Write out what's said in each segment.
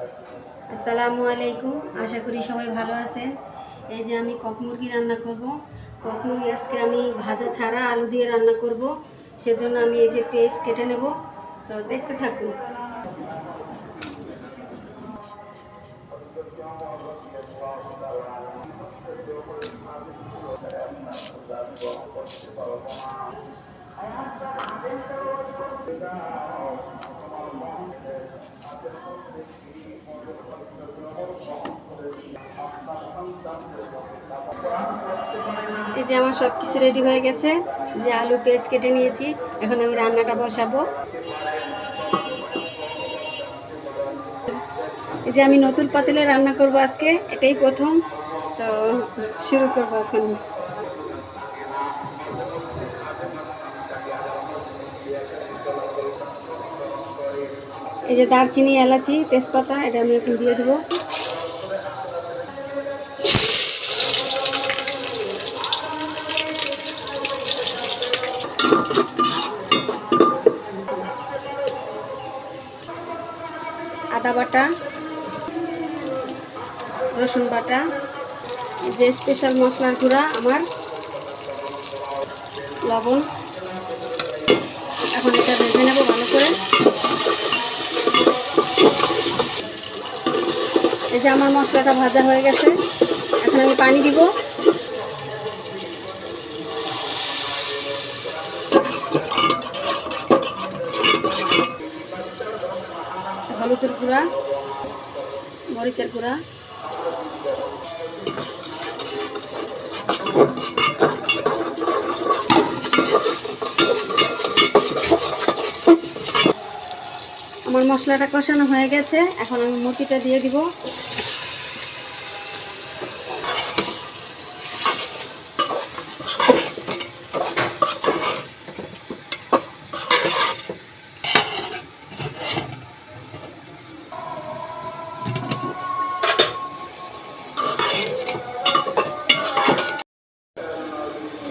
আসসালামু আলাইকুম। আশা করি সবাই ভালো আছেন। এই যে আমি কক মুরগি রান্না করব। কক মুরগি আজকে আমি ভাজা ছাড়া আলু দিয়ে রান্না করব। সেজন্য আমি এই যে পেঁয়াজ কেটে নেব। তো দেখতে থাকুন। এই যে আমার সব কিছু রেডি হয়ে গেছে। যে আলু পেঁয়াজ কেটে নিয়েছি, এখন আমি রান্নাটা বসাবো। এই যে আমি নতুন পাতিলে রান্না করব আজকে, এটাই প্রথম। তো শুরু করবো এখন। এই যে দারচিনি, এলাচি, তেজপাতা, এটা আমি এখন দিয়ে দেবো। আদা বাটা, রসুন বাটা, যে স্পেশাল মশলার গুঁড়া আমার, লবণ। এখন এটা ভেজে নেব ভালো করে। এই যে আমার মশলাটা ভাজা হয়ে গেছে, এখন আমি পানি দিব। হলুদের গুঁড়া, মরিচের গুঁড়া, আমার মশলাটা কষানো হয়ে গেছে, এখন আমি মুরগিটা দিয়ে দিব।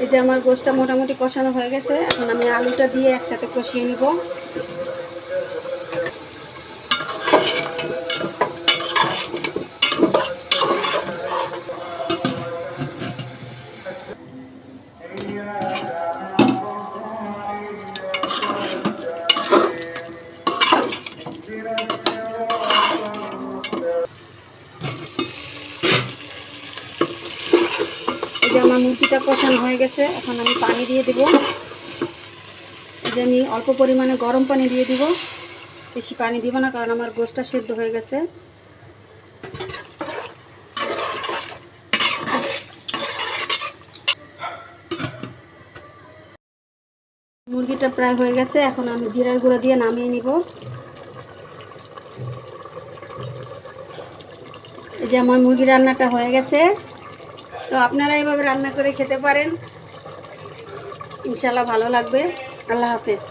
এই যে আমার গোশটা মোটামুটি কষানো হয়ে গেছে, এখন আমি আলুটা দিয়ে একসাথে কষিয়ে নিব। এই যে আমার মুরগিটা কষানো হয়ে গেছে, এখন আমি পানি দিয়ে দেব। এই যে আমি অল্প পরিমাণে গরম পানি দিয়ে দিব, বেশি পানি দিব না, কারণ আমার গোশটা সেদ্ধ হয়ে গেছে। মুরগিটা প্রায় হয়ে গেছে, এখন আমি জিরার গুঁড়া দিয়ে নামিয়ে নিব। এই যে আমার মুরগি রান্নাটা হয়ে গেছে। তো আপনারা এইভাবে রান্না করে খেতে পারেন, ইনশাল্লাহ ভালো লাগবে। আল্লাহ হাফেজ।